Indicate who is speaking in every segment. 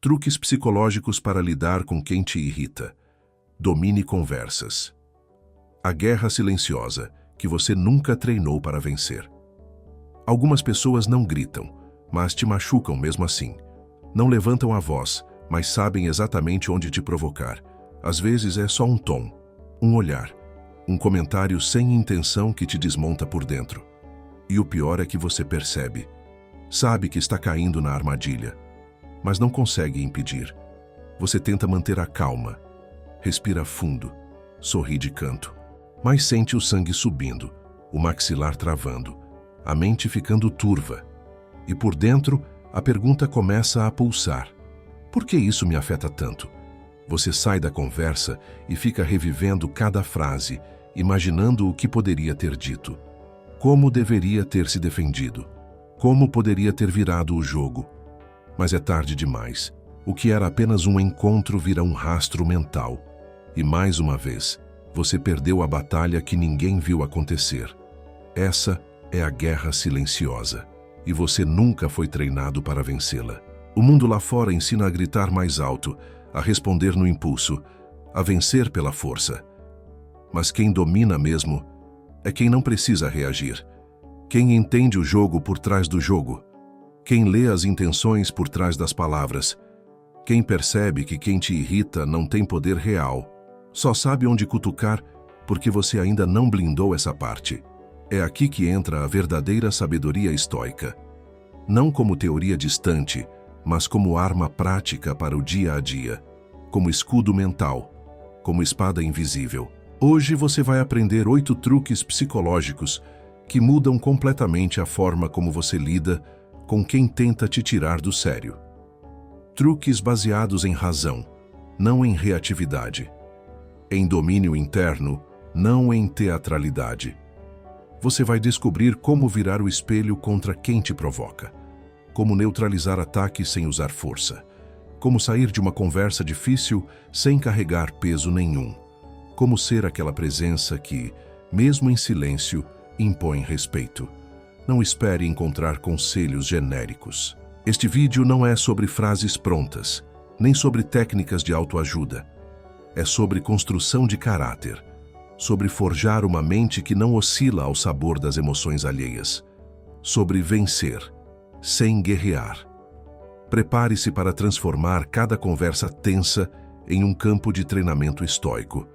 Speaker 1: Truques psicológicos para lidar com quem te irrita. Domine conversas. A guerra silenciosa que você nunca treinou para vencer. Algumas pessoas não gritam, mas te machucam mesmo assim. Não levantam a voz, mas sabem exatamente onde te provocar. Às vezes é só um tom, um olhar, um comentário sem intenção que te desmonta por dentro. E o pior é que você percebe. Sabe que está caindo na armadilha, mas não consegue impedir. Você tenta manter a calma, respira fundo, sorri de canto, mas sente o sangue subindo, o maxilar travando, a mente ficando turva. E por dentro, a pergunta começa a pulsar. Por que isso me afeta tanto? Você sai da conversa e fica revivendo cada frase, imaginando o que poderia ter dito. Como deveria ter se defendido? Como poderia ter virado o jogo? Mas é tarde demais. O que era apenas um encontro vira um rastro mental. E mais uma vez, você perdeu a batalha que ninguém viu acontecer. Essa é a guerra silenciosa. E você nunca foi treinado para vencê-la. O mundo lá fora ensina a gritar mais alto, a responder no impulso, a vencer pela força. Mas quem domina mesmo é quem não precisa reagir. Quem entende o jogo por trás do jogo. Quem lê as intenções por trás das palavras. Quem percebe que quem te irrita não tem poder real. Só sabe onde cutucar porque você ainda não blindou essa parte. É aqui que entra a verdadeira sabedoria estoica. Não como teoria distante, mas como arma prática para o dia a dia. Como escudo mental. Como espada invisível. Hoje você vai aprender 8 truques psicológicos que mudam completamente a forma como você lida com quem tenta te tirar do sério. Truques baseados em razão, não em reatividade. Em domínio interno, não em teatralidade. Você vai descobrir como virar o espelho contra quem te provoca. Como neutralizar ataques sem usar força. Como sair de uma conversa difícil sem carregar peso nenhum. Como ser aquela presença que, mesmo em silêncio, impõe respeito. Não espere encontrar conselhos genéricos. Este vídeo não é sobre frases prontas, nem sobre técnicas de autoajuda. É sobre construção de caráter, sobre forjar uma mente que não oscila ao sabor das emoções alheias, sobre vencer, sem guerrear. Prepare-se para transformar cada conversa tensa em um campo de treinamento estoico.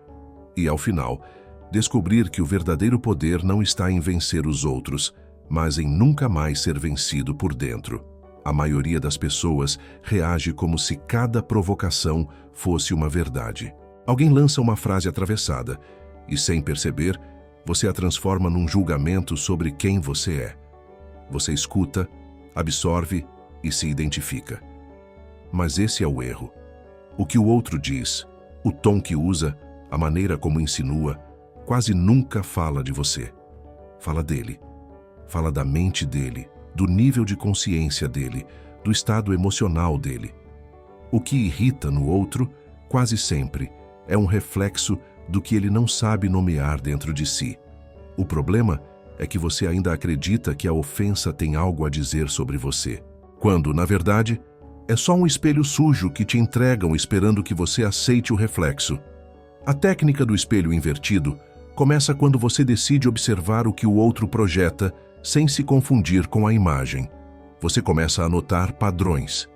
Speaker 1: E, ao final, descobrir que o verdadeiro poder não está em vencer os outros, mas em nunca mais ser vencido por dentro. A maioria das pessoas reage como se cada provocação fosse uma verdade. Alguém lança uma frase atravessada e, sem perceber, você a transforma num julgamento sobre quem você é. Você escuta, absorve e se identifica. Mas esse é o erro. O que o outro diz, o tom que usa, a maneira como insinua, quase nunca fala de você. Fala dele. Fala da mente dele, do nível de consciência dele, do estado emocional dele. O que irrita no outro, quase sempre, é um reflexo do que ele não sabe nomear dentro de si. O problema é que você ainda acredita que a ofensa tem algo a dizer sobre você, quando, na verdade, é só um espelho sujo que te entregam esperando que você aceite o reflexo. A técnica do espelho invertido começa quando você decide observar o que o outro projeta sem se confundir com a imagem. Você começa a notar padrões.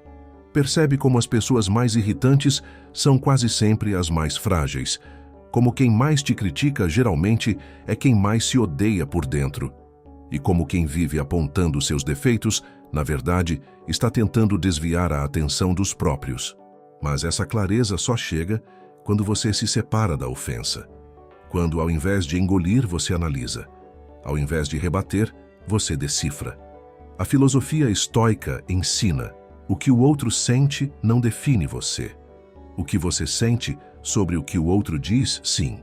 Speaker 1: Percebe como as pessoas mais irritantes são quase sempre as mais frágeis. Como quem mais te critica geralmente é quem mais se odeia por dentro. E como quem vive apontando seus defeitos, na verdade, está tentando desviar a atenção dos próprios. Mas essa clareza só chega quando você se separa da ofensa. Quando, ao invés de engolir, você analisa. Ao invés de rebater, você decifra. A filosofia estoica ensina: o que o outro sente não define você. O que você sente sobre o que o outro diz, sim.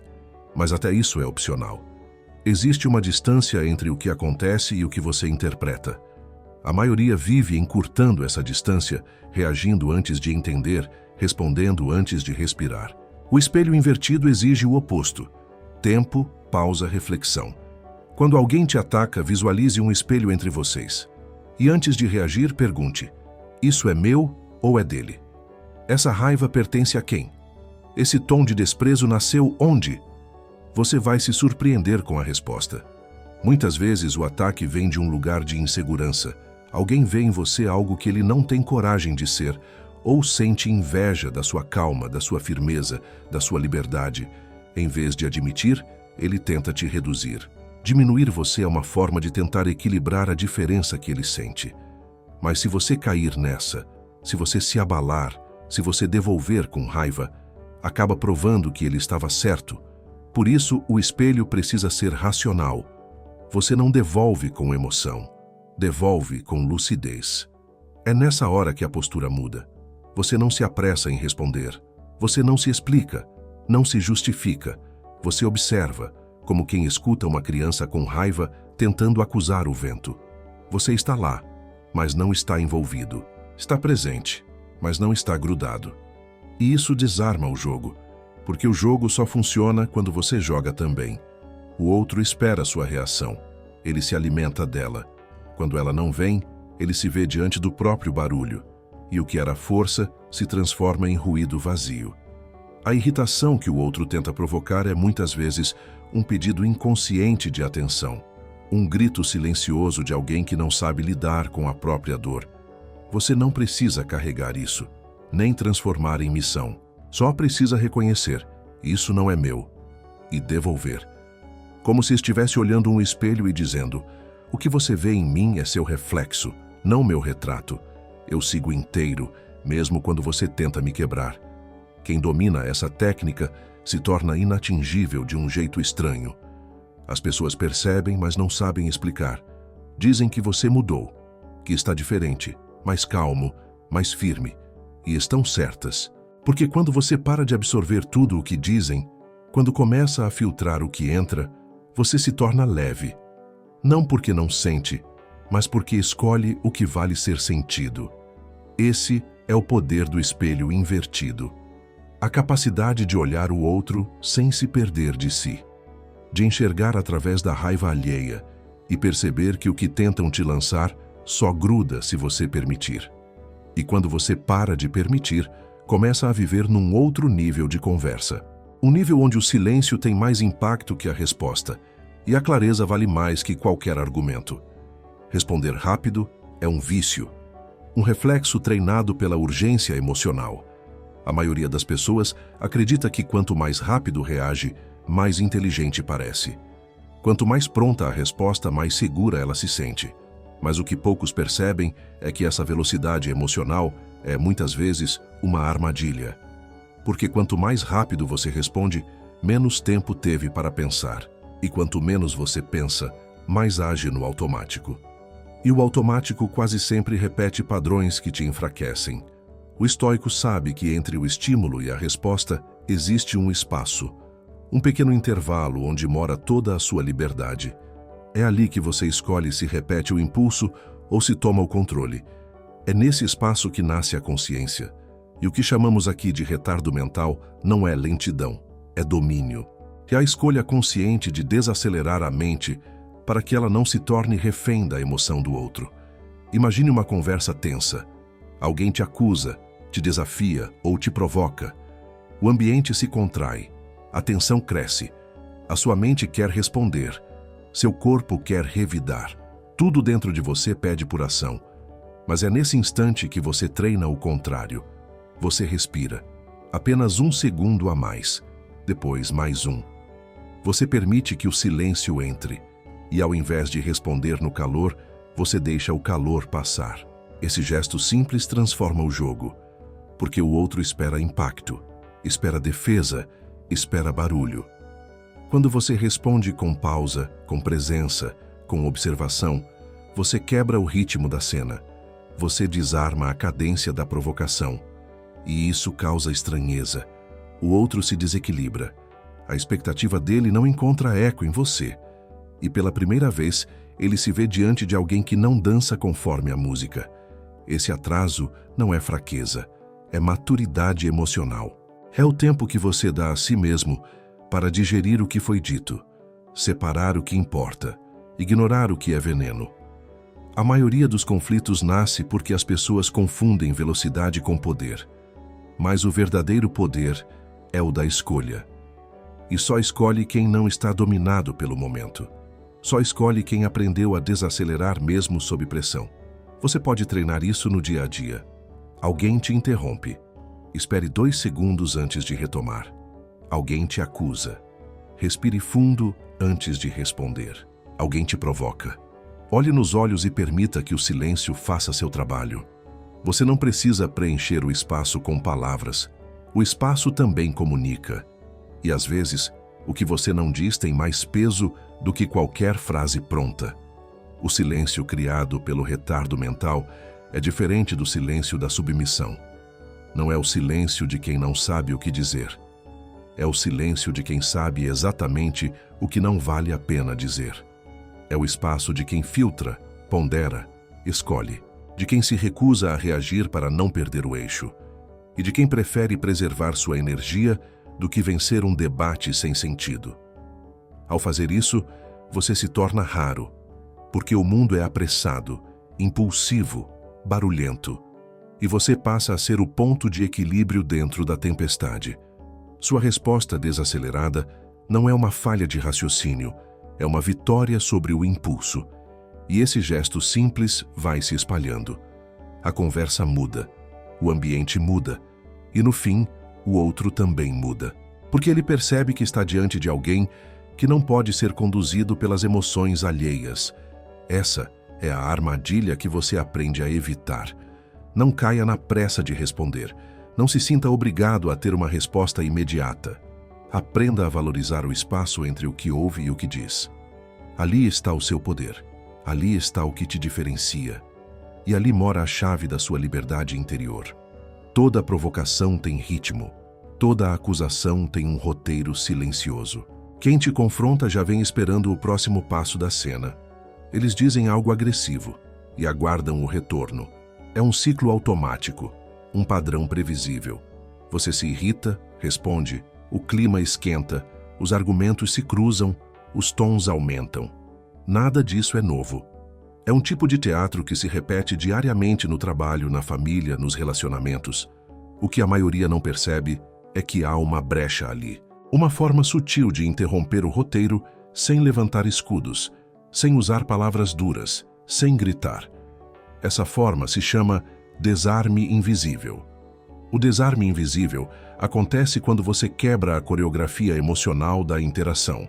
Speaker 1: Mas até isso é opcional. Existe uma distância entre o que acontece e o que você interpreta. A maioria vive encurtando essa distância, reagindo antes de entender, respondendo antes de respirar. O espelho invertido exige o oposto. Tempo, pausa, reflexão. Quando alguém te ataca, visualize um espelho entre vocês. E antes de reagir, pergunte: isso é meu ou é dele? Essa raiva pertence a quem? Esse tom de desprezo nasceu onde? Você vai se surpreender com a resposta. Muitas vezes o ataque vem de um lugar de insegurança. Alguém vê em você algo que ele não tem coragem de ser, ou sente inveja da sua calma, da sua firmeza, da sua liberdade. Em vez de admitir, ele tenta te reduzir. Diminuir você é uma forma de tentar equilibrar a diferença que ele sente. Mas se você cair nessa, se você se abalar, se você devolver com raiva, acaba provando que ele estava certo. Por isso, o espelho precisa ser racional. Você não devolve com emoção, devolve com lucidez. É nessa hora que a postura muda. Você não se apressa em responder. Você não se explica, não se justifica. Você observa, como quem escuta uma criança com raiva tentando acusar o vento. Você está lá, mas não está envolvido. Está presente, mas não está grudado. E isso desarma o jogo, porque o jogo só funciona quando você joga também. O outro espera sua reação. Ele se alimenta dela. Quando ela não vem, ele se vê diante do próprio barulho. E o que era força se transforma em ruído vazio. A irritação que o outro tenta provocar é muitas vezes um pedido inconsciente de atenção. Um grito silencioso de alguém que não sabe lidar com a própria dor. Você não precisa carregar isso, nem transformar em missão. Só precisa reconhecer, isso não é meu, e devolver. Como se estivesse olhando um espelho e dizendo, o que você vê em mim é seu reflexo, não meu retrato. Eu sigo inteiro, mesmo quando você tenta me quebrar. Quem domina essa técnica se torna inatingível de um jeito estranho. As pessoas percebem, mas não sabem explicar. Dizem que você mudou, que está diferente, mais calmo, mais firme. E estão certas. Porque quando você para de absorver tudo o que dizem, quando começa a filtrar o que entra, você se torna leve. Não porque não sente, mas porque escolhe o que vale ser sentido. Esse é o poder do espelho invertido. A capacidade de olhar o outro sem se perder de si. De enxergar através da raiva alheia e perceber que o que tentam te lançar só gruda se você permitir. E quando você para de permitir, começa a viver num outro nível de conversa. Um nível onde o silêncio tem mais impacto que a resposta, e a clareza vale mais que qualquer argumento. Responder rápido é um vício, um reflexo treinado pela urgência emocional. A maioria das pessoas acredita que quanto mais rápido reage, mais inteligente parece. Quanto mais pronta a resposta, mais segura ela se sente. Mas o que poucos percebem é que essa velocidade emocional é, muitas vezes, uma armadilha. Porque quanto mais rápido você responde, menos tempo teve para pensar. E quanto menos você pensa, mais age no automático. E o automático quase sempre repete padrões que te enfraquecem. O estoico sabe que entre o estímulo e a resposta existe um espaço, um pequeno intervalo onde mora toda a sua liberdade. É ali que você escolhe se repete o impulso ou se toma o controle. É nesse espaço que nasce a consciência. E o que chamamos aqui de retardo mental não é lentidão, é domínio. É a escolha consciente de desacelerar a mente para que ela não se torne refém da emoção do outro. Imagine uma conversa tensa. Alguém te acusa, te desafia ou te provoca. O ambiente se contrai, a tensão cresce, a sua mente quer responder, seu corpo quer revidar. Tudo dentro de você pede por ação. Mas é nesse instante que você treina o contrário. Você respira. Apenas 1 segundo a mais. Depois, mais um. Você permite que o silêncio entre. E ao invés de responder no calor, você deixa o calor passar. Esse gesto simples transforma o jogo. Porque o outro espera impacto, espera defesa, espera barulho. Quando você responde com pausa, com presença, com observação, você quebra o ritmo da cena. Você desarma a cadência da provocação. E isso causa estranheza. O outro se desequilibra. A expectativa dele não encontra eco em você. E pela primeira vez, ele se vê diante de alguém que não dança conforme a música. Esse atraso não é fraqueza, é maturidade emocional. É o tempo que você dá a si mesmo para digerir o que foi dito, separar o que importa, ignorar o que é veneno. A maioria dos conflitos nasce porque as pessoas confundem velocidade com poder. mas o verdadeiro poder é o da escolha. E só escolhe quem não está dominado pelo momento. Só escolhe quem aprendeu a desacelerar mesmo sob pressão. Você pode treinar isso no dia a dia. Alguém te interrompe. Espere 2 segundos antes de retomar. Alguém te acusa. Respire fundo antes de responder. Alguém te provoca. Olhe nos olhos e permita que o silêncio faça seu trabalho. Você não precisa preencher o espaço com palavras. O espaço também comunica. E às vezes, o que você não diz tem mais peso do que qualquer frase pronta. O silêncio criado pelo retardo mental é diferente do silêncio da submissão. Não é o silêncio de quem não sabe o que dizer. É o silêncio de quem sabe exatamente o que não vale a pena dizer. É o espaço de quem filtra, pondera, escolhe. De quem se recusa a reagir para não perder o eixo. E de quem prefere preservar sua energia do que vencer um debate sem sentido. Ao fazer isso, você se torna raro, porque o mundo é apressado, impulsivo, barulhento, e você passa a ser o ponto de equilíbrio dentro da tempestade. Sua resposta desacelerada não é uma falha de raciocínio, é uma vitória sobre o impulso. E esse gesto simples vai se espalhando. A conversa muda, o ambiente muda, e no fim, o outro também muda. Porque ele percebe que está diante de alguém que não pode ser conduzido pelas emoções alheias. Essa é a armadilha que você aprende a evitar. Não caia na pressa de responder. Não se sinta obrigado a ter uma resposta imediata. Aprenda a valorizar o espaço entre o que ouve e o que diz. Ali está o seu poder. Ali está o que te diferencia. E ali mora a chave da sua liberdade interior. Toda provocação tem ritmo. Toda acusação tem um roteiro silencioso. Quem te confronta já vem esperando o próximo passo da cena. Eles dizem algo agressivo e aguardam o retorno. É um ciclo automático, um padrão previsível. Você se irrita, responde, o clima esquenta, os argumentos se cruzam, os tons aumentam. Nada disso é novo. É um tipo de teatro que se repete diariamente no trabalho, na família, nos relacionamentos. O que a maioria não percebe é que há uma brecha ali. Uma forma sutil de interromper o roteiro sem levantar escudos, sem usar palavras duras, sem gritar. Essa forma se chama desarme invisível. O desarme invisível acontece quando você quebra a coreografia emocional da interação.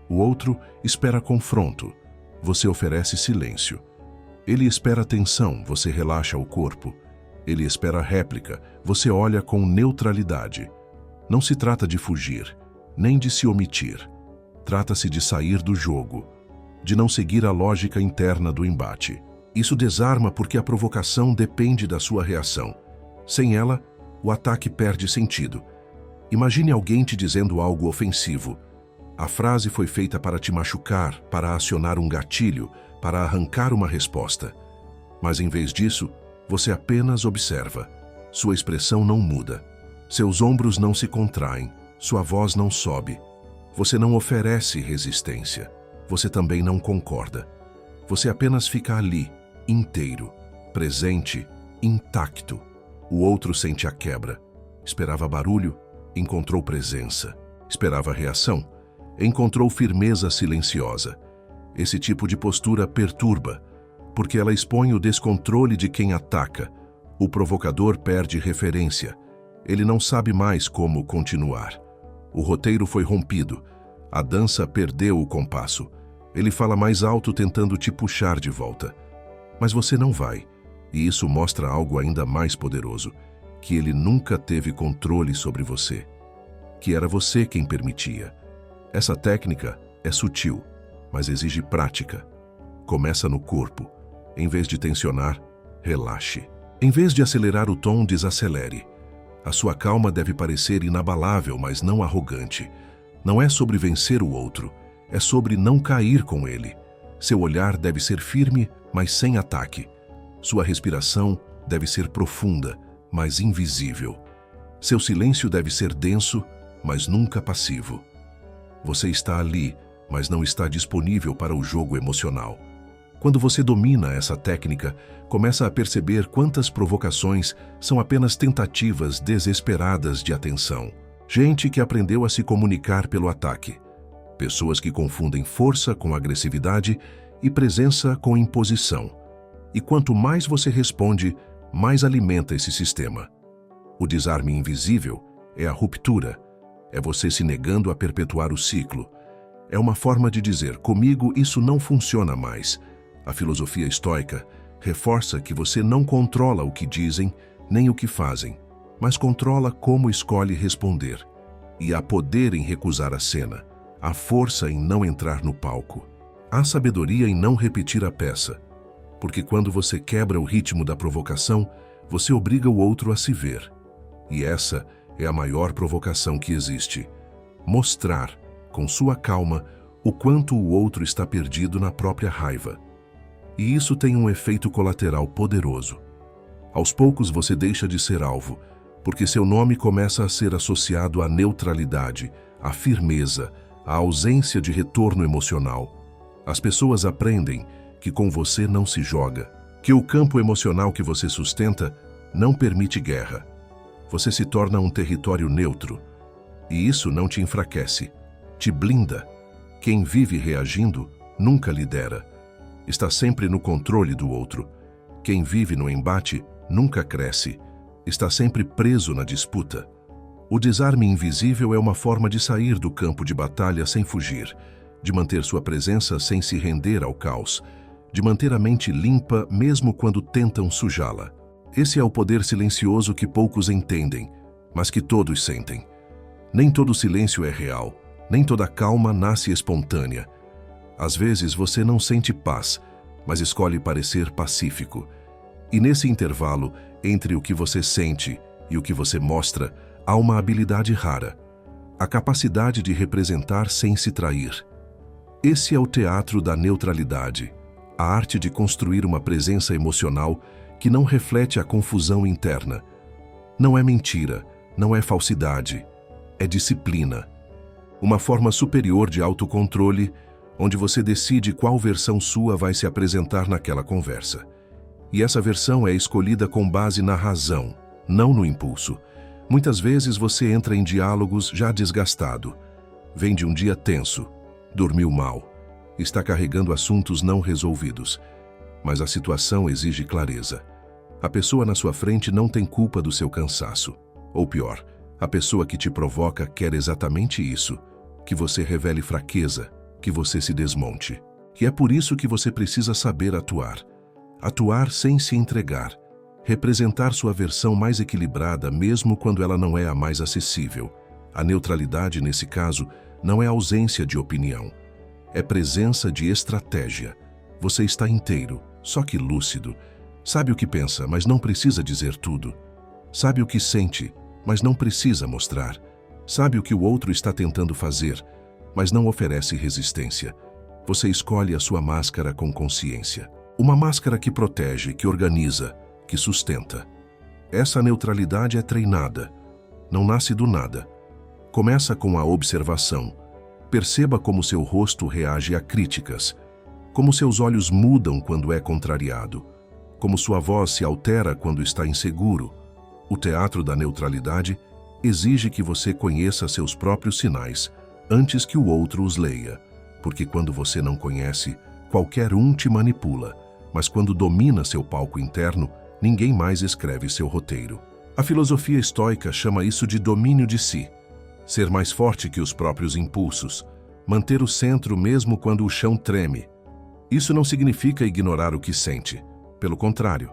Speaker 1: O outro espera confronto. Você oferece silêncio. Ele espera tensão, você relaxa o corpo. Ele espera réplica, você olha com neutralidade. Não se trata de fugir, nem de se omitir. Trata-se de sair do jogo, de não seguir a lógica interna do embate. Isso desarma porque a provocação depende da sua reação. Sem ela, o ataque perde sentido. Imagine alguém te dizendo algo ofensivo. A frase foi feita para te machucar, para acionar um gatilho, para arrancar uma resposta. Mas em vez disso, você apenas observa. Sua expressão não muda. Seus ombros não se contraem. Sua voz não sobe. Você não oferece resistência. Você também não concorda. Você apenas fica ali, inteiro, presente, intacto. O outro sente a quebra. Esperava barulho, encontrou presença. Esperava reação, encontrou firmeza silenciosa. Esse tipo de postura perturba, porque ela expõe o descontrole de quem ataca. O provocador perde referência. Ele não sabe mais como continuar. O roteiro foi rompido. A dança perdeu o compasso. Ele fala mais alto tentando te puxar de volta. Mas você não vai. E isso mostra algo ainda mais poderoso, que ele nunca teve controle sobre você. Que era você quem permitia. Essa técnica é sutil, mas exige prática. Começa no corpo. Em vez de tensionar, relaxe. Em vez de acelerar o tom, desacelere. A sua calma deve parecer inabalável, mas não arrogante. Não é sobre vencer o outro, é sobre não cair com ele. Seu olhar deve ser firme, mas sem ataque. Sua respiração deve ser profunda, mas invisível. Seu silêncio deve ser denso, mas nunca passivo. Você está ali, mas não está disponível para o jogo emocional. Quando você domina essa técnica, começa a perceber quantas provocações são apenas tentativas desesperadas de atenção. Gente que aprendeu a se comunicar pelo ataque. Pessoas que confundem força com agressividade e presença com imposição. E quanto mais você responde, mais alimenta esse sistema. O desarme invisível é a ruptura. É você se negando a perpetuar o ciclo. É uma forma de dizer, comigo isso não funciona mais. A filosofia estoica reforça que você não controla o que dizem, nem o que fazem, mas controla como escolhe responder. E há poder em recusar a cena, há força em não entrar no palco. Há sabedoria em não repetir a peça, porque quando você quebra o ritmo da provocação, você obriga o outro a se ver. E essa é a maior provocação que existe. Mostrar, com sua calma, o quanto o outro está perdido na própria raiva. E isso tem um efeito colateral poderoso. Aos poucos você deixa de ser alvo, porque seu nome começa a ser associado à neutralidade, à firmeza, à ausência de retorno emocional. As pessoas aprendem que com você não se joga, que o campo emocional que você sustenta não permite guerra. Você se torna um território neutro, e isso não te enfraquece, te blinda. Quem vive reagindo nunca lidera. Está sempre no controle do outro. Quem vive no embate nunca cresce. Está sempre preso na disputa. O desarme invisível é uma forma de sair do campo de batalha sem fugir, de manter sua presença sem se render ao caos, de manter a mente limpa mesmo quando tentam sujá-la. Esse é o poder silencioso que poucos entendem, mas que todos sentem. Nem todo silêncio é real, nem toda calma nasce espontânea. Às vezes você não sente paz, mas escolhe parecer pacífico. E nesse intervalo, entre o que você sente e o que você mostra, há uma habilidade rara: a capacidade de representar sem se trair. Esse é o teatro da neutralidade, a arte de construir uma presença emocional que não reflete a confusão interna. Não é mentira, não é falsidade, é disciplina. Uma forma superior de autocontrole, onde você decide qual versão sua vai se apresentar naquela conversa. E essa versão é escolhida com base na razão, não no impulso. Muitas vezes você entra em diálogos já desgastado. Vem de um dia tenso, dormiu mal, está carregando assuntos não resolvidos. Mas a situação exige clareza. A pessoa na sua frente não tem culpa do seu cansaço. Ou pior, a pessoa que te provoca quer exatamente isso, que você revele fraqueza, que você se desmonte. E é por isso que você precisa saber atuar. Atuar sem se entregar. Representar sua versão mais equilibrada mesmo quando ela não é a mais acessível. A neutralidade, nesse caso, não é ausência de opinião. É presença de estratégia. Você está inteiro, só que lúcido. Sabe o que pensa, mas não precisa dizer tudo. Sabe o que sente, mas não precisa mostrar. Sabe o que o outro está tentando fazer, mas não oferece resistência. Você escolhe a sua máscara com consciência. Uma máscara que protege, que organiza, que sustenta. Essa neutralidade é treinada. Não nasce do nada. Começa com a observação. Perceba como seu rosto reage a críticas, como seus olhos mudam quando é contrariado, como sua voz se altera quando está inseguro. O teatro da neutralidade exige que você conheça seus próprios sinais antes que o outro os leia, porque quando você não conhece, qualquer um te manipula, mas quando domina seu palco interno, ninguém mais escreve seu roteiro. A filosofia estoica chama isso de domínio de si. Ser mais forte que os próprios impulsos, manter o centro mesmo quando o chão treme. Isso não significa ignorar o que sente. Pelo contrário,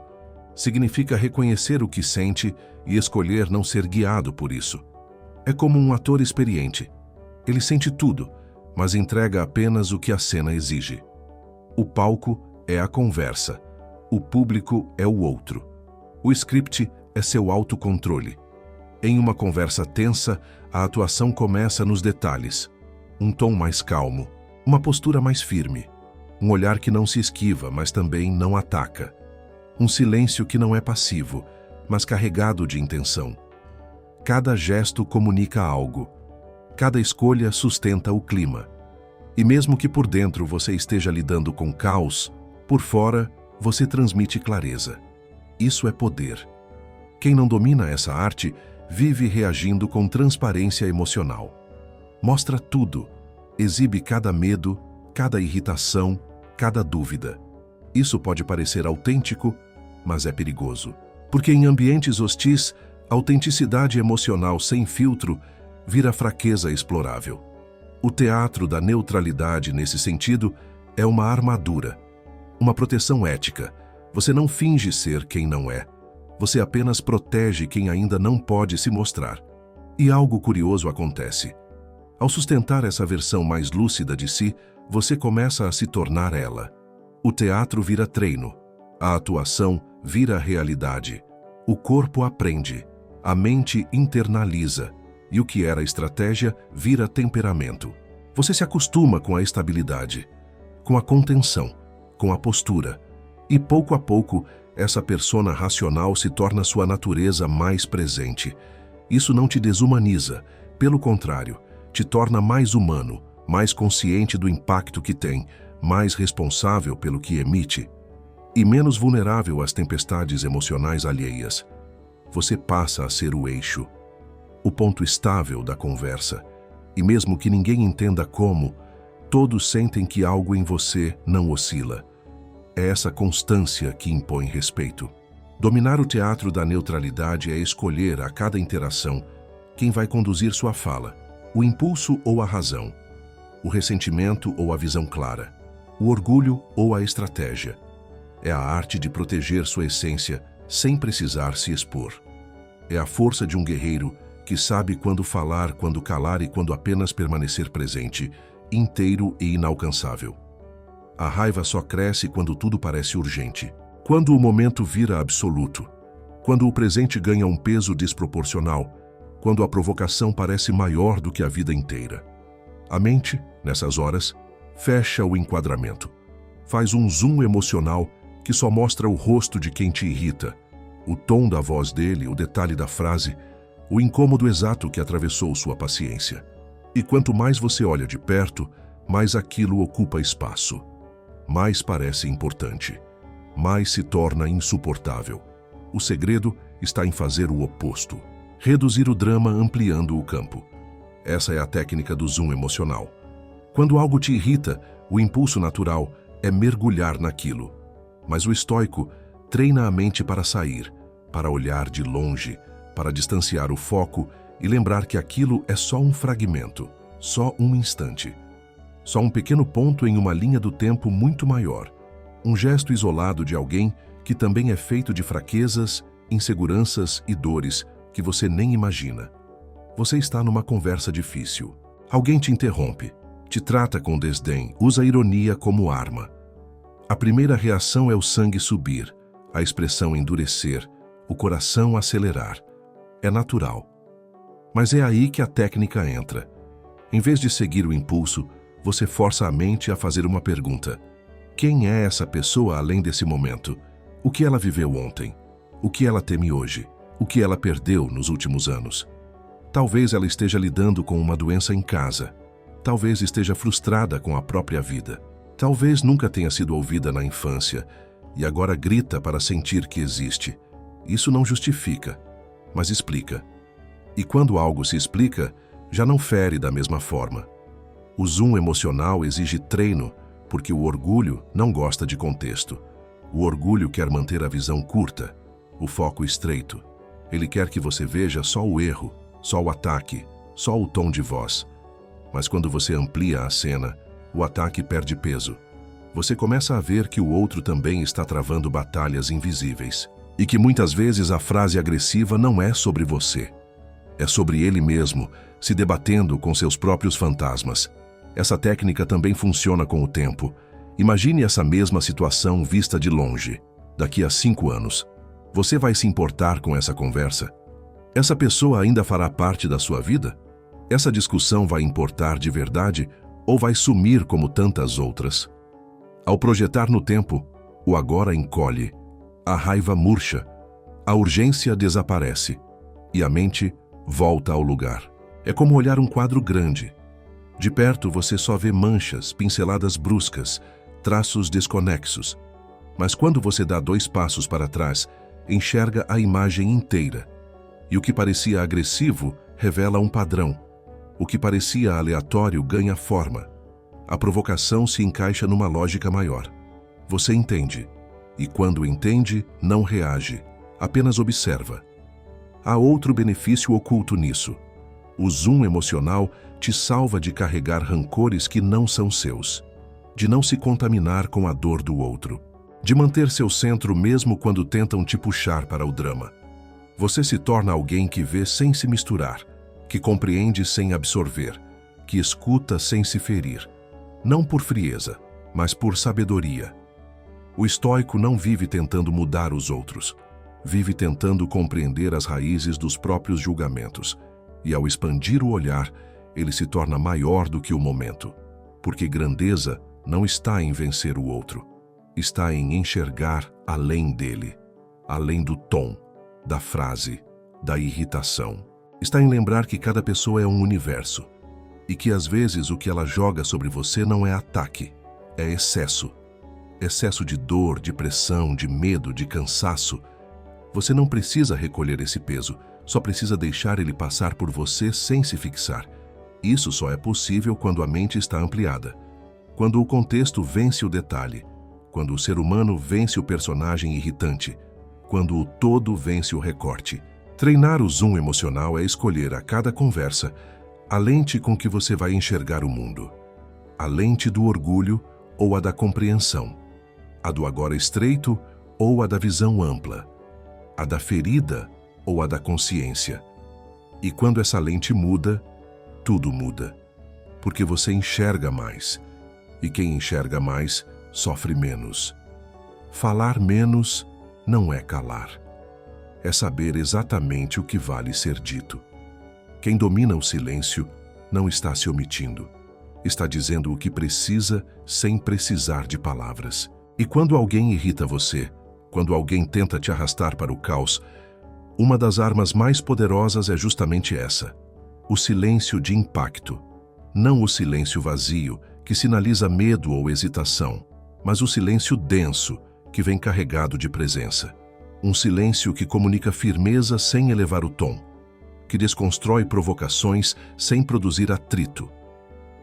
Speaker 1: significa reconhecer o que sente e escolher não ser guiado por isso. É como um ator experiente. Ele sente tudo, mas entrega apenas o que a cena exige. O palco é a conversa. O público é o outro. O script é seu autocontrole. Em uma conversa tensa, a atuação começa nos detalhes. Um tom mais calmo, uma postura mais firme, um olhar que não se esquiva, mas também não ataca. Um silêncio que não é passivo, mas carregado de intenção. Cada gesto comunica algo. Cada escolha sustenta o clima. E mesmo que por dentro você esteja lidando com caos, Por fora, você transmite clareza. Isso é poder. Quem não domina essa arte vive reagindo com transparência emocional. Mostra tudo, exibe cada medo, cada irritação, cada dúvida. Isso pode parecer autêntico, mas é perigoso. Porque em ambientes hostis, autenticidade emocional sem filtro vira fraqueza explorável. O teatro da neutralidade, nesse sentido, é uma armadura, uma proteção ética. Você não finge ser quem não é. Você apenas protege quem ainda não pode se mostrar. E algo curioso acontece. Ao sustentar essa versão mais lúcida de si, você começa a se tornar ela. O teatro vira treino. A atuação vira realidade. O corpo aprende. A mente internaliza. E o que era estratégia vira temperamento. Você se acostuma com a estabilidade, com a contenção, com a postura. E pouco a pouco, essa persona racional se torna sua natureza mais presente. Isso não te desumaniza, pelo contrário, te torna mais humano, mais consciente do impacto que tem, mais responsável pelo que emite e menos vulnerável às tempestades emocionais alheias. Você passa a ser o eixo, o ponto estável da conversa, e mesmo que ninguém entenda como, todos sentem que algo em você não oscila. É essa constância que impõe respeito. Dominar o teatro da neutralidade é escolher a cada interação quem vai conduzir sua fala, o impulso ou a razão, o ressentimento ou a visão clara, o orgulho ou a estratégia. É a arte de proteger sua essência sem precisar se expor. É a força de um guerreiro que sabe quando falar, quando calar e quando apenas permanecer presente, inteiro e inalcançável. A raiva só cresce quando tudo parece urgente, quando o momento vira absoluto, quando o presente ganha um peso desproporcional, quando a provocação parece maior do que a vida inteira. A mente, nessas horas, fecha o enquadramento. Faz um zoom emocional que só mostra o rosto de quem te irrita, o tom da voz dele, o detalhe da frase, o incômodo exato que atravessou sua paciência. E quanto mais você olha de perto, mais aquilo ocupa espaço. Mais parece importante. Mais se torna insuportável. O segredo está em fazer o oposto. Reduzir o drama ampliando o campo. Essa é a técnica do zoom emocional. Quando algo te irrita, o impulso natural é mergulhar naquilo. Mas o estoico treina a mente para sair, para olhar de longe, para distanciar o foco e lembrar que aquilo é só um fragmento, só um instante. Só um pequeno ponto em uma linha do tempo muito maior. Um gesto isolado de alguém que também é feito de fraquezas, inseguranças e dores que você nem imagina. Você está numa conversa difícil. Alguém te interrompe, te trata com desdém, usa a ironia como arma. A primeira reação é o sangue subir, a expressão endurecer, o coração acelerar. É natural. Mas é aí que a técnica entra. Em vez de seguir o impulso, você força a mente a fazer uma pergunta. Quem é essa pessoa além desse momento? O que ela viveu ontem? O que ela teme hoje? O que ela perdeu nos últimos anos? Talvez ela esteja lidando com uma doença em casa. Talvez esteja frustrada com a própria vida. Talvez nunca tenha sido ouvida na infância e agora grita para sentir que existe. Isso não justifica, mas explica. E quando algo se explica, já não fere da mesma forma. O zoom emocional exige treino, porque o orgulho não gosta de contexto. O orgulho quer manter a visão curta, o foco estreito. Ele quer que você veja só o erro, só o ataque, só o tom de voz. Mas quando você amplia a cena, o ataque perde peso. Você começa a ver que o outro também está travando batalhas invisíveis. E que muitas vezes a frase agressiva não é sobre você. É sobre ele mesmo, se debatendo com seus próprios fantasmas. Essa técnica também funciona com o tempo. Imagine essa mesma situação vista de longe. Daqui a 5 anos. Você vai se importar com essa conversa? Essa pessoa ainda fará parte da sua vida? Essa discussão vai importar de verdade ou vai sumir como tantas outras? Ao projetar no tempo, o agora encolhe, a raiva murcha, a urgência desaparece e a mente volta ao lugar. É como olhar um quadro grande. De perto você só vê manchas, pinceladas bruscas, traços desconexos. Mas quando você dá 2 passos para trás, enxerga a imagem inteira. E o que parecia agressivo revela um padrão. O que parecia aleatório ganha forma. A provocação se encaixa numa lógica maior. Você entende. E quando entende, não reage, apenas observa. Há outro benefício oculto nisso. O zoom emocional te salva de carregar rancores que não são seus, de não se contaminar com a dor do outro, de manter seu centro mesmo quando tentam te puxar para o drama. Você se torna alguém que vê sem se misturar, que compreende sem absorver, que escuta sem se ferir, não por frieza, mas por sabedoria. O estoico não vive tentando mudar os outros, vive tentando compreender as raízes dos próprios julgamentos, e ao expandir o olhar, ele se torna maior do que o momento, porque grandeza não está em vencer o outro, está em enxergar além dele, além do tom, da frase, da irritação. Está em lembrar que cada pessoa é um universo, e que às vezes o que ela joga sobre você não é ataque, é excesso. Excesso de dor, de pressão, de medo, de cansaço. Você não precisa recolher esse peso, só precisa deixar ele passar por você sem se fixar. Isso só é possível quando a mente está ampliada, quando o contexto vence o detalhe, quando o ser humano vence o personagem irritante, quando o todo vence o recorte. Treinar o zoom emocional é escolher a cada conversa a lente com que você vai enxergar o mundo. A lente do orgulho ou a da compreensão. A do agora estreito ou a da visão ampla. A da ferida ou a da consciência. E quando essa lente muda, tudo muda. Porque você enxerga mais. E quem enxerga mais, sofre menos. Falar menos não é calar. É saber exatamente o que vale ser dito. Quem domina o silêncio não está se omitindo. Está dizendo o que precisa sem precisar de palavras. E quando alguém irrita você, quando alguém tenta te arrastar para o caos, uma das armas mais poderosas é justamente essa: o silêncio de impacto. Não o silêncio vazio, que sinaliza medo ou hesitação, mas o silêncio denso, que vem carregado de presença. Um silêncio que comunica firmeza sem elevar o tom, que desconstrói provocações sem produzir atrito.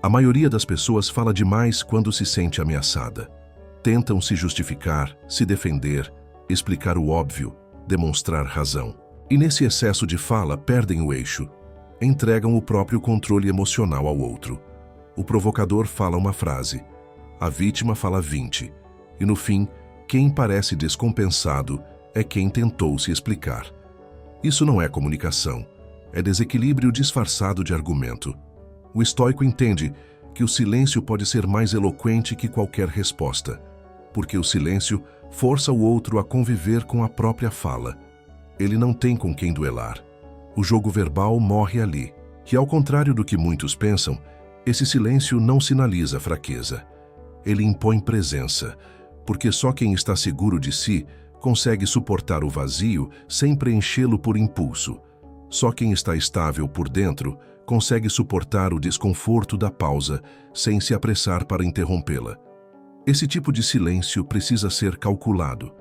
Speaker 1: A maioria das pessoas fala demais quando se sente ameaçada. Tentam se justificar, se defender, explicar o óbvio, demonstrar razão. E nesse excesso de fala perdem o eixo. Entregam o próprio controle emocional ao outro. O provocador fala uma frase, a vítima fala 20, e no fim, quem parece descompensado é quem tentou se explicar. Isso não é comunicação, é desequilíbrio disfarçado de argumento. O estoico entende que o silêncio pode ser mais eloquente que qualquer resposta, porque o silêncio força o outro a conviver com a própria fala. Ele não tem com quem duelar. O jogo verbal morre ali, que ao contrário do que muitos pensam, esse silêncio não sinaliza fraqueza. Ele impõe presença, porque só quem está seguro de si consegue suportar o vazio sem preenchê-lo por impulso. Só quem está estável por dentro consegue suportar o desconforto da pausa sem se apressar para interrompê-la. Esse tipo de silêncio precisa ser calculado.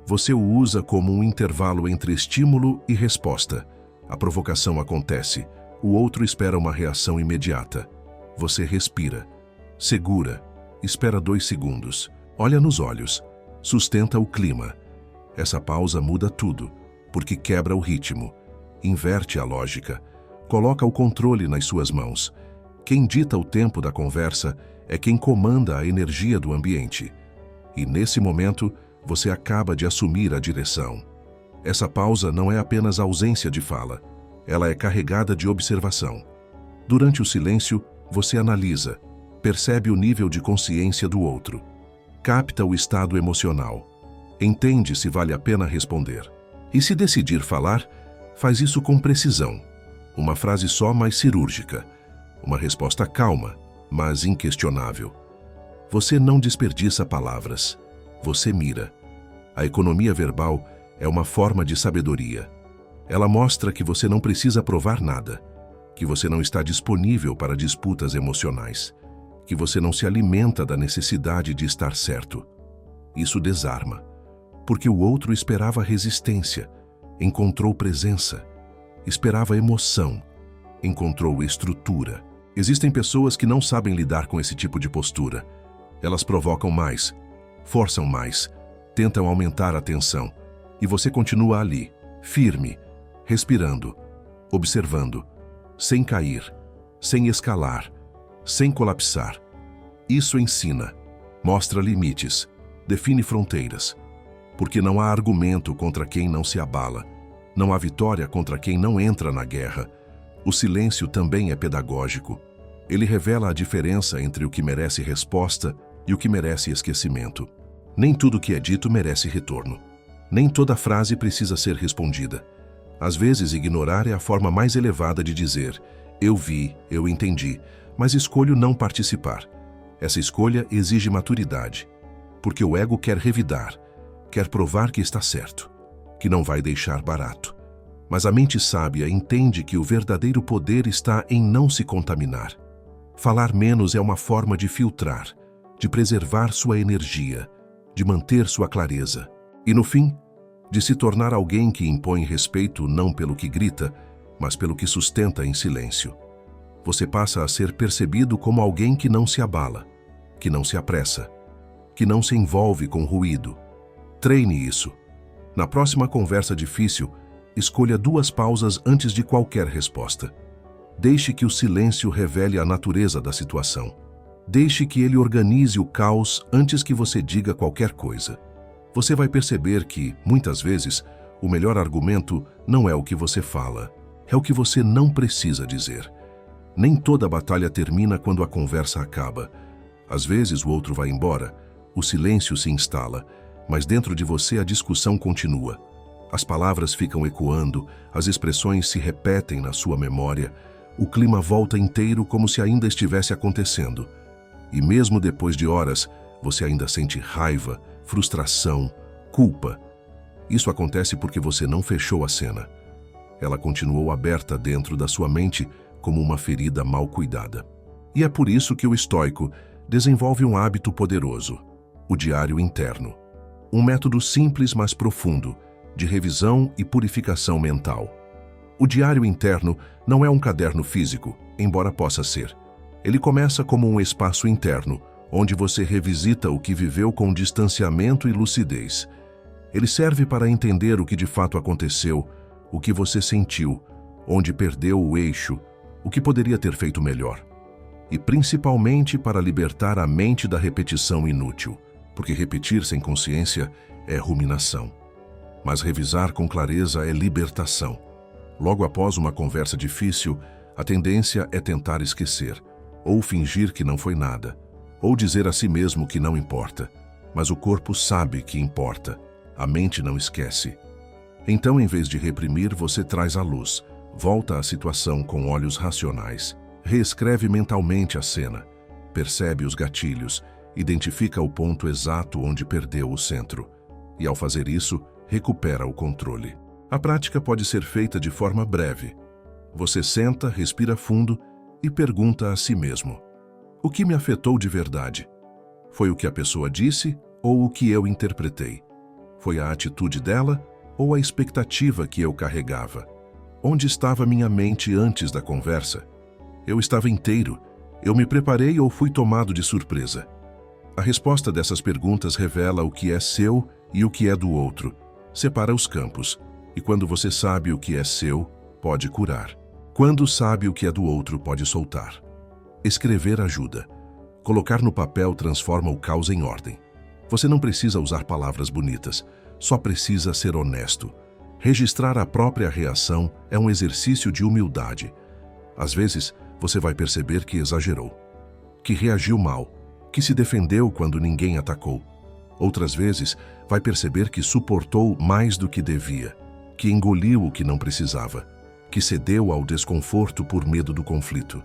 Speaker 1: Você o usa como um intervalo entre estímulo e resposta. A provocação acontece, o outro espera uma reação imediata. Você respira, segura, espera 2 segundos, olha nos olhos, sustenta o clima. Essa pausa muda tudo, porque quebra o ritmo, inverte a lógica, coloca o controle nas suas mãos. Quem dita o tempo da conversa é quem comanda a energia do ambiente. E nesse momento, você acaba de assumir a direção. Essa pausa não é apenas ausência de fala, ela é carregada de observação. Durante o silêncio, você analisa, percebe o nível de consciência do outro, capta o estado emocional, entende se vale a pena responder. E se decidir falar, faz isso com precisão. Uma frase só, mas cirúrgica. Uma resposta calma, mas inquestionável. Você não desperdiça palavras, você mira. A economia verbal é uma forma de sabedoria. Ela mostra que você não precisa provar nada, que você não está disponível para disputas emocionais, que você não se alimenta da necessidade de estar certo. Isso desarma, porque o outro esperava resistência, encontrou presença, esperava emoção, encontrou estrutura. Existem pessoas que não sabem lidar com esse tipo de postura. Elas provocam mais, forçam mais, tentam aumentar a tensão, e você continua ali, firme, respirando, observando, sem cair, sem escalar, sem colapsar. Isso ensina, mostra limites, define fronteiras, porque não há argumento contra quem não se abala, não há vitória contra quem não entra na guerra. O silêncio também é pedagógico. Ele revela a diferença entre o que merece resposta e o que merece esquecimento. Nem tudo que é dito merece retorno. Nem toda frase precisa ser respondida. Às vezes, ignorar é a forma mais elevada de dizer: eu vi, eu entendi, mas escolho não participar. Essa escolha exige maturidade, porque o ego quer revidar, quer provar que está certo, que não vai deixar barato. Mas a mente sábia entende que o verdadeiro poder está em não se contaminar. Falar menos é uma forma de filtrar, de preservar sua energia, de manter sua clareza. E no fim, de se tornar alguém que impõe respeito não pelo que grita, mas pelo que sustenta em silêncio. Você passa a ser percebido como alguém que não se abala, que não se apressa, que não se envolve com ruído. Treine isso. Na próxima conversa difícil, escolha 2 pausas antes de qualquer resposta. Deixe que o silêncio revele a natureza da situação. Deixe que ele organize o caos antes que você diga qualquer coisa. Você vai perceber que, muitas vezes, o melhor argumento não é o que você fala, é o que você não precisa dizer. Nem toda batalha termina quando a conversa acaba. Às vezes o outro vai embora, o silêncio se instala, mas dentro de você a discussão continua. As palavras ficam ecoando, as expressões se repetem na sua memória, o clima volta inteiro como se ainda estivesse acontecendo. E mesmo depois de horas, você ainda sente raiva, frustração, culpa. Isso acontece porque você não fechou a cena. Ela continuou aberta dentro da sua mente como uma ferida mal cuidada. E é por isso que o estoico desenvolve um hábito poderoso, o diário interno. Um método simples, mas profundo, de revisão e purificação mental. O diário interno não é um caderno físico, embora possa ser. Ele começa como um espaço interno, onde você revisita o que viveu com distanciamento e lucidez. Ele serve para entender o que de fato aconteceu, o que você sentiu, onde perdeu o eixo, o que poderia ter feito melhor. E principalmente para libertar a mente da repetição inútil, porque repetir sem consciência é ruminação. Mas revisar com clareza é libertação. Logo após uma conversa difícil, a tendência é tentar esquecer, ou fingir que não foi nada, ou dizer a si mesmo que não importa. Mas o corpo sabe que importa, a mente não esquece. Então, em vez de reprimir, você traz à luz, volta à situação com olhos racionais, reescreve mentalmente a cena, percebe os gatilhos, identifica o ponto exato onde perdeu o centro. E ao fazer isso, recupera o controle. A prática pode ser feita de forma breve. Você senta, respira fundo e pergunta a si mesmo: o que me afetou de verdade? Foi o que a pessoa disse ou o que eu interpretei? Foi a atitude dela ou a expectativa que eu carregava? Onde estava minha mente antes da conversa? Eu estava inteiro? Eu me preparei ou fui tomado de surpresa? A resposta dessas perguntas revela o que é seu e o que é do outro. Separa os campos. E quando você sabe o que é seu, pode curar. Quando sabe o que é do outro, pode soltar. Escrever ajuda. Colocar no papel transforma o caos em ordem. Você não precisa usar palavras bonitas, só precisa ser honesto. Registrar a própria reação é um exercício de humildade. Às vezes, você vai perceber que exagerou, que reagiu mal, que se defendeu quando ninguém atacou. Outras vezes, vai perceber que suportou mais do que devia, que engoliu o que não precisava, que cedeu ao desconforto por medo do conflito.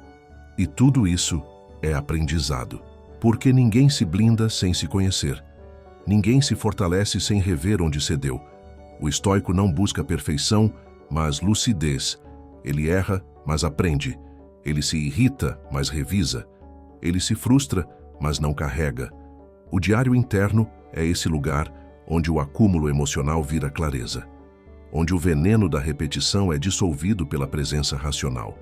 Speaker 1: E tudo isso é aprendizado, porque ninguém se blinda sem se conhecer. Ninguém se fortalece sem rever onde cedeu. O estoico não busca perfeição, mas lucidez. Ele erra, mas aprende. Ele se irrita, mas revisa. Ele se frustra, mas não carrega. O diário interno É esse lugar onde o acúmulo emocional vira clareza, onde o veneno da repetição é dissolvido pela presença racional.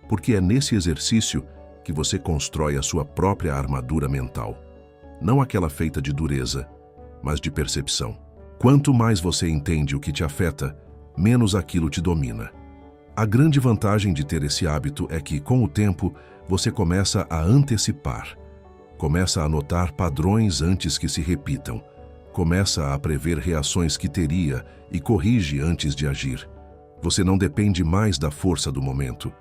Speaker 1: Porque é nesse exercício que você constrói a sua própria armadura mental. Não aquela feita de dureza, mas de percepção. Quanto mais você entende o que te afeta, menos aquilo te domina. A grande vantagem de ter esse hábito é que, com o tempo, você começa a antecipar. Começa a notar padrões antes que se repitam. Começa a prever reações que teria e corrige antes de agir. Você não depende mais da força do momento.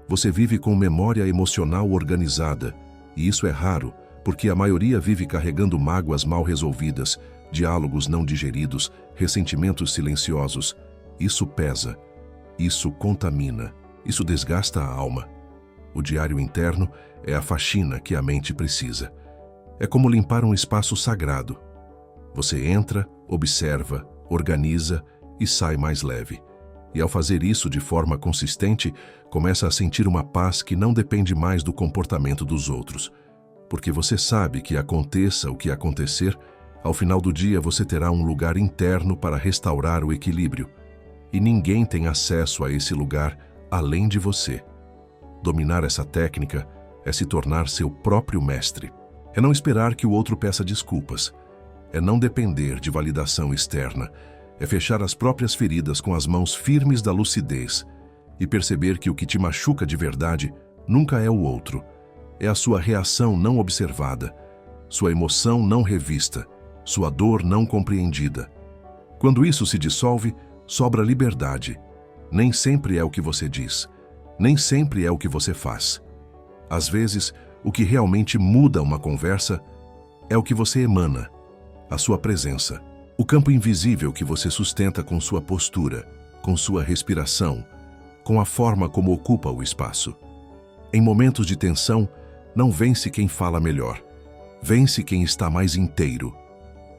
Speaker 1: Você vive com memória emocional organizada, e isso é raro, porque a maioria vive carregando mágoas mal resolvidas, diálogos não digeridos, ressentimentos silenciosos. Isso pesa, isso contamina, isso desgasta a alma. O diário interno é a faxina que a mente precisa. É como limpar um espaço sagrado. Você entra, observa, organiza e sai mais leve. E ao fazer isso de forma consistente, começa a sentir uma paz que não depende mais do comportamento dos outros. Porque você sabe que aconteça o que acontecer, ao final do dia você terá um lugar interno para restaurar o equilíbrio. E ninguém tem acesso a esse lugar além de você. Dominar essa técnica é se tornar seu próprio mestre. É não esperar que o outro peça desculpas. É não depender de validação externa. É fechar as próprias feridas com as mãos firmes da lucidez e perceber que o que te machuca de verdade nunca é o outro. É a sua reação não observada, sua emoção não revista, sua dor não compreendida. Quando isso se dissolve, sobra liberdade. Nem sempre é o que você diz, nem sempre é o que você faz. Às vezes, o que realmente muda uma conversa é o que você emana, a sua presença. O campo invisível que você sustenta com sua postura, com sua respiração, com a forma como ocupa o espaço. Em momentos de tensão, não vence quem fala melhor, vence quem está mais inteiro.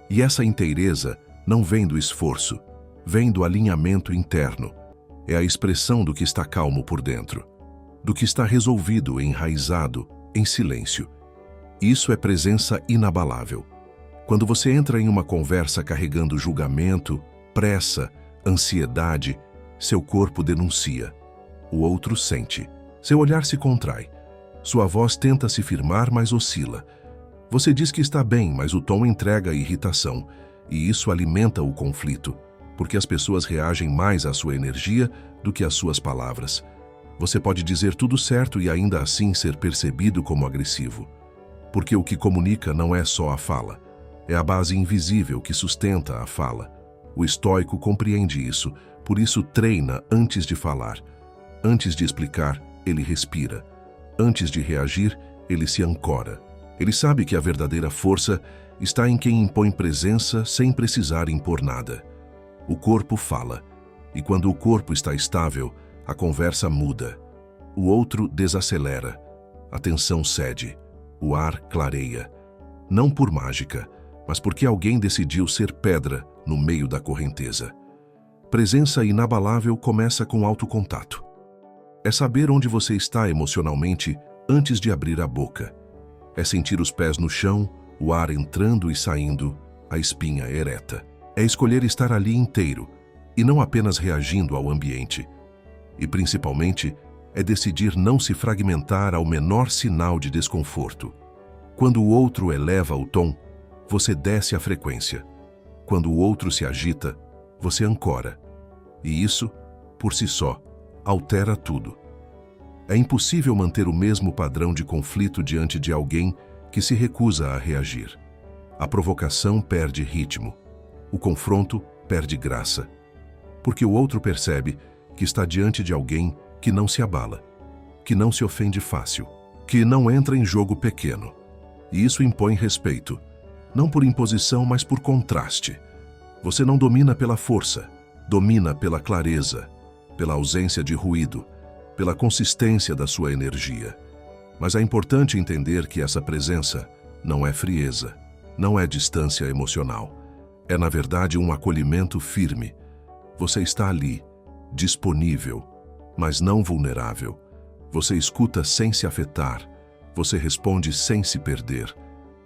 Speaker 1: E essa inteireza não vem do esforço, vem do alinhamento interno. É a expressão do que está calmo por dentro, do que está resolvido, enraizado, em silêncio. Isso é presença inabalável. Quando você entra em uma conversa carregando julgamento, pressa, ansiedade, seu corpo denuncia. O outro sente. Seu olhar se contrai. Sua voz tenta se firmar, mas oscila. Você diz que está bem, mas o tom entrega irritação. E isso alimenta o conflito, porque as pessoas reagem mais à sua energia do que às suas palavras. Você pode dizer tudo certo e ainda assim ser percebido como agressivo. Porque o que comunica não é só a fala. É a base invisível que sustenta a fala. O estoico compreende isso, por isso treina antes de falar. Antes de explicar, ele respira. Antes de reagir, ele se ancora. Ele sabe que a verdadeira força está em quem impõe presença sem precisar impor nada. O corpo fala, e quando o corpo está estável, a conversa muda. O outro desacelera. A tensão cede. O ar clareia. Não por mágica, mas porque alguém decidiu ser pedra no meio da correnteza. Presença inabalável começa com autocontato. É saber onde você está emocionalmente antes de abrir a boca. É sentir os pés no chão, o ar entrando e saindo, a espinha ereta. É escolher estar ali inteiro, e não apenas reagindo ao ambiente. E, principalmente, é decidir não se fragmentar ao menor sinal de desconforto. Quando o outro eleva o tom, você desce a frequência. Quando o outro se agita, você ancora. E isso, por si só, altera tudo. É impossível manter o mesmo padrão de conflito diante de alguém que se recusa a reagir. A provocação perde ritmo. O confronto perde graça. Porque o outro percebe que está diante de alguém que não se abala, que não se ofende fácil, que não entra em jogo pequeno. E isso impõe respeito. Não por imposição, mas por contraste. Você não domina pela força, domina pela clareza, pela ausência de ruído, pela consistência da sua energia. Mas é importante entender que essa presença não é frieza, não é distância emocional. É, na verdade, um acolhimento firme. Você está ali, disponível, mas não vulnerável. Você escuta sem se afetar, você responde sem se perder.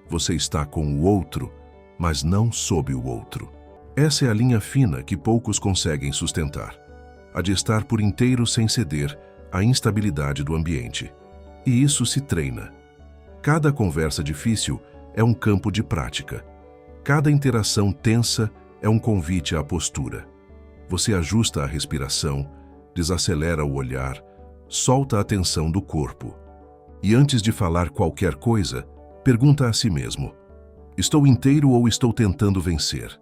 Speaker 1: Você está com o outro, mas não sob o outro. Essa é a linha fina que poucos conseguem sustentar, a de estar por inteiro sem ceder à instabilidade do ambiente. E isso se treina. Cada conversa difícil é um campo de prática. Cada interação tensa é um convite à postura. Você ajusta a respiração, desacelera o olhar, solta a tensão do corpo. E antes de falar qualquer coisa, pergunta a si mesmo: estou inteiro ou estou tentando vencer?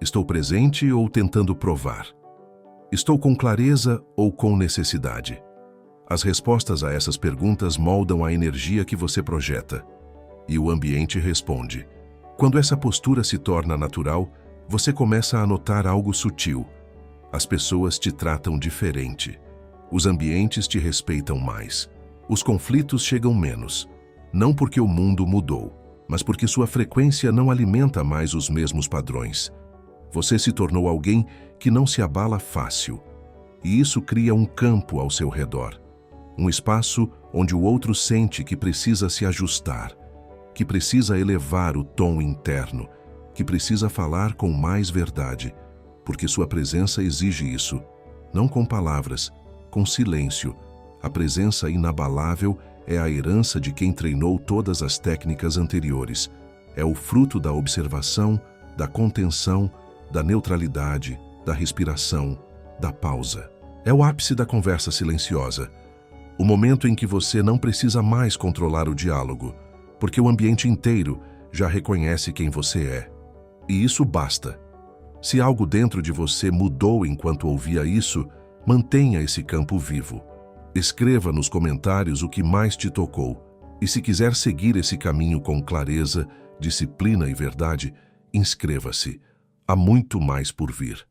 Speaker 1: Estou presente ou tentando provar? Estou com clareza ou com necessidade? As respostas a essas perguntas moldam a energia que você projeta. E o ambiente responde. Quando essa postura se torna natural, você começa a notar algo sutil. As pessoas te tratam diferente. Os ambientes te respeitam mais. Os conflitos chegam menos. Não porque o mundo mudou, mas porque sua frequência não alimenta mais os mesmos padrões. Você se tornou alguém que não se abala fácil. E isso cria um campo ao seu redor. Um espaço onde o outro sente que precisa se ajustar, que precisa elevar o tom interno, que precisa falar com mais verdade, porque sua presença exige isso, não com palavras, com silêncio. A presença inabalável é a herança de quem treinou todas as técnicas anteriores. É o fruto da observação, da contenção, da neutralidade, da respiração, da pausa. É o ápice da conversa silenciosa. O momento em que você não precisa mais controlar o diálogo, porque o ambiente inteiro já reconhece quem você é. E isso basta. Se algo dentro de você mudou enquanto ouvia isso, mantenha esse campo vivo. Escreva nos comentários o que mais te tocou. E se quiser seguir esse caminho com clareza, disciplina e verdade, inscreva-se. Há muito mais por vir.